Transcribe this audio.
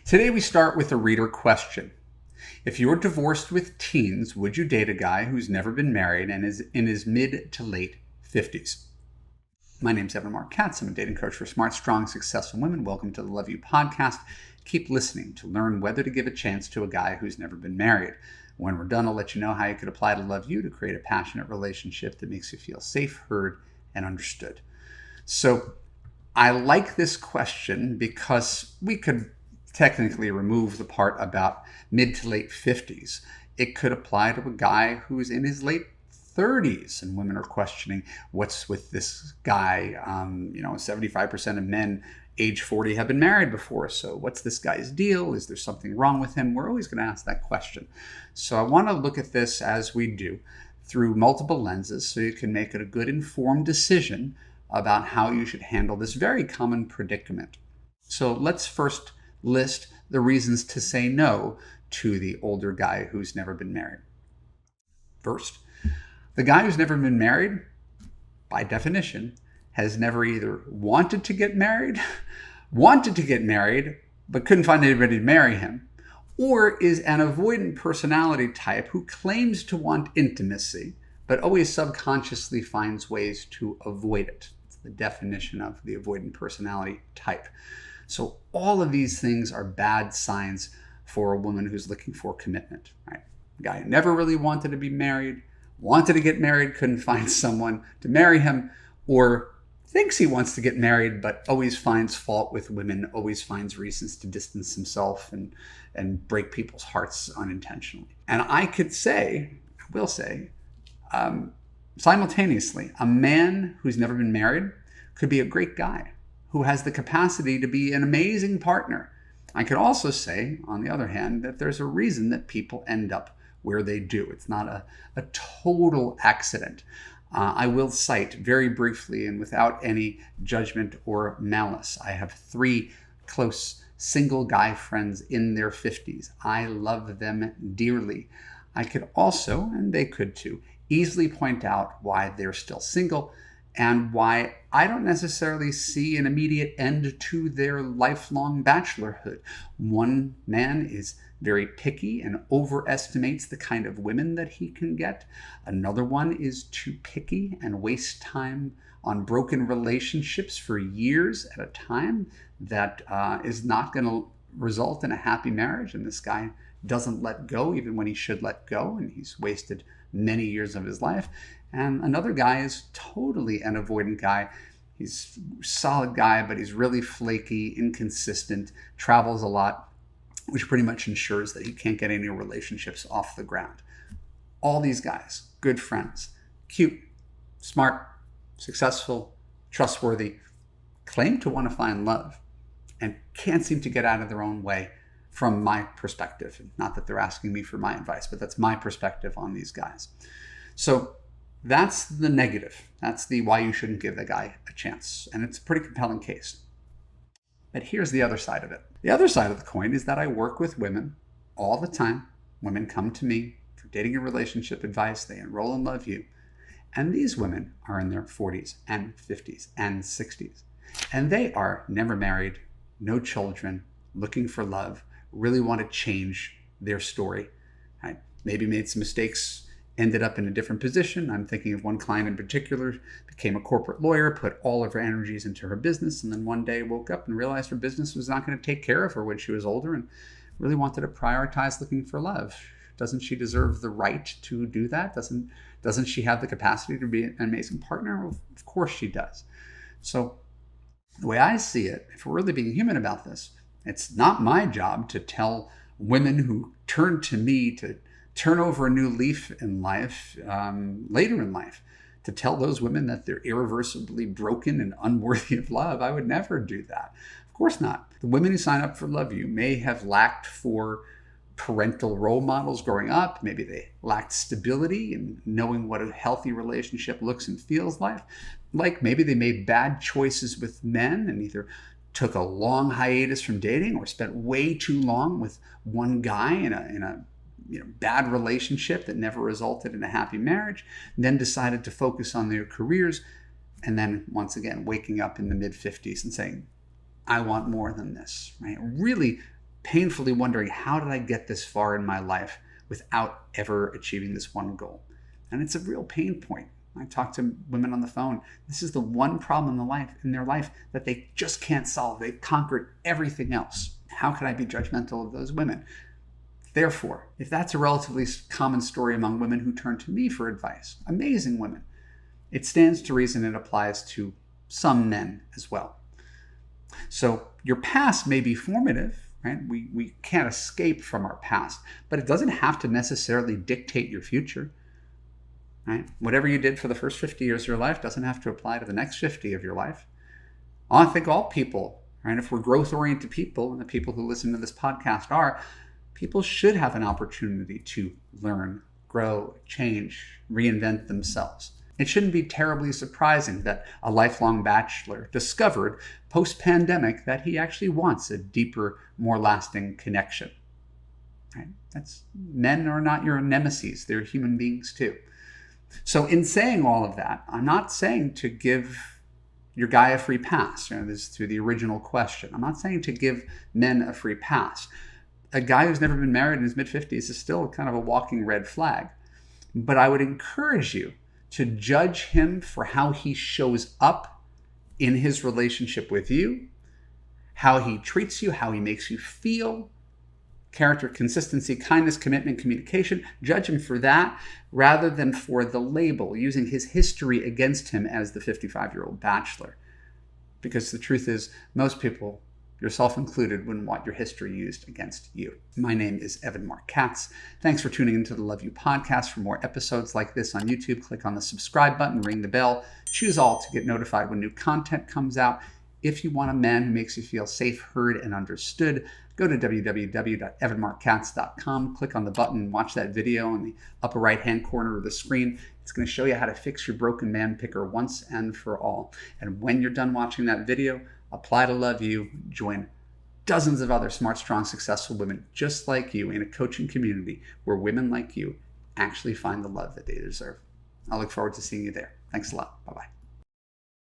Today we start with a reader question. If you were divorced with teens, would you date a guy who's never been married and is in his mid to late 50s? My name's Marc Katz. I'm a dating coach for smart, strong, successful women. Welcome to the Love You podcast. Keep listening to learn whether to give a chance to a guy who's never been married. When we're done, I'll let you know how you could apply to Love You to create a passionate relationship that makes you feel safe, heard, and understood. So I like this question because we could technically remove the part about mid to late 50s. It could apply to a guy who's in his late 30s, and women are questioning what's with this guy. 75% of men age 40 have been married before, so what's this guy's deal? Is there something wrong with him? We're always going to ask that question. So I want to look at this, as we do, through multiple lenses so you can make it a good informed decision about how you should handle this very common predicament. So let's first list the reasons to say no to the older guy who's never been married. First, the guy who's never been married, by definition, has never either wanted to get married, but couldn't find anybody to marry him, or is an avoidant personality type who claims to want intimacy, but always subconsciously finds ways to avoid it. It's the definition of the avoidant personality type. So all of these things are bad signs for a woman who's looking for commitment, right? A guy who never really wanted to be married, wanted to get married, couldn't find someone to marry him, or thinks he wants to get married, but always finds fault with women, always finds reasons to distance himself and break people's hearts unintentionally. And I will say, simultaneously, a man who's never been married could be a great guy who has the capacity to be an amazing partner. I could also say, on the other hand, that there's a reason that people end up where they do. It's not a total accident. I will cite very briefly and without any judgment or malice. I have 3 close single guy friends in their 50s. I love them dearly. I could also, and they could too, easily point out why they're still single and why I don't necessarily see an immediate end to their lifelong bachelorhood. One man is very picky and overestimates the kind of women that he can get. Another one is too picky and wastes time on broken relationships for years at a time that is not going to result in a happy marriage. And this guy doesn't let go even when he should let go, and he's wasted many years of his life. And another guy is totally an avoidant guy. He's a solid guy, but he's really flaky, inconsistent, travels a lot, which pretty much ensures that he can't get any relationships off the ground. All these guys, good friends, cute, smart, successful, trustworthy, claim to want to find love and can't seem to get out of their own way from my perspective. Not that they're asking me for my advice, but that's my perspective on these guys. So that's the negative. That's the why you shouldn't give the guy a chance. And it's a pretty compelling case. But here's the other side of it. The other side of the coin is that I work with women all the time. Women come to me for dating and relationship advice. They enroll in Love You. And these women are in their 40s and 50s and 60s. And they are never married, no children, looking for love, really want to change their story. I maybe made some mistakes, ended up in a different position. I'm thinking of one client in particular, became a corporate lawyer, put all of her energies into her business, and then one day woke up and realized her business was not going to take care of her when she was older and really wanted to prioritize looking for love. Doesn't she deserve the right to do that? Doesn't she have the capacity to be an amazing partner? Well, of course she does. So the way I see it, if we're really being human about this, it's not my job to tell women who turn to me to turn over a new leaf in life, later in life, to tell those women that they're irreversibly broken and unworthy of love. I would never do that. Of course not. The women who sign up for Love You may have lacked for parental role models growing up. Maybe they lacked stability and knowing what a healthy relationship looks and feels like. Maybe they made bad choices with men and either took a long hiatus from dating or spent way too long with one guy in a bad relationship that never resulted in a happy marriage, then decided to focus on their careers, and then once again waking up in the mid-50s and saying, I want more than this, right? Really painfully wondering, how did I get this far in my life without ever achieving this one goal? And it's a real pain point. I talk to women on the phone. This is the one problem in their life that they just can't solve. They've conquered everything else. How can I be judgmental of those women? Therefore, if that's a relatively common story among women who turn to me for advice, amazing women, it stands to reason it applies to some men as well. So your past may be formative, right? We can't escape from our past, but it doesn't have to necessarily dictate your future. Right? Whatever you did for the first 50 years of your life doesn't have to apply to the next 50 of your life. I think all people, right? If we're growth-oriented people, and the people who listen to this podcast are, people should have an opportunity to learn, grow, change, reinvent themselves. It shouldn't be terribly surprising that a lifelong bachelor discovered post-pandemic that he actually wants a deeper, more lasting connection. Right? Men are not your nemesis. They're human beings too. So in saying all of that, I'm not saying to give your guy a free pass. This is through the original question. I'm not saying to give men a free pass. A guy who's never been married in his mid-50s is still kind of a walking red flag. But I would encourage you to judge him for how he shows up in his relationship with you, how he treats you, how he makes you feel. Character, consistency, kindness, commitment, communication. Judge him for that rather than for the label, using his history against him as the 55-year-old bachelor. Because the truth is, most people, yourself included, wouldn't want your history used against you. My name is Marc Katz. Thanks for tuning into the Love You podcast. For more episodes like this on YouTube, click on the subscribe button, ring the bell, choose all to get notified when new content comes out. If you want a man who makes you feel safe, heard, and understood, go to www.evanmarckatz.com, click on the button, and watch that video in the upper right-hand corner of the screen. It's going to show you how to fix your broken man picker once and for all. And when you're done watching that video, apply to Love You, join dozens of other smart, strong, successful women just like you in a coaching community where women like you actually find the love that they deserve. I look forward to seeing you there. Thanks a lot. Bye-bye.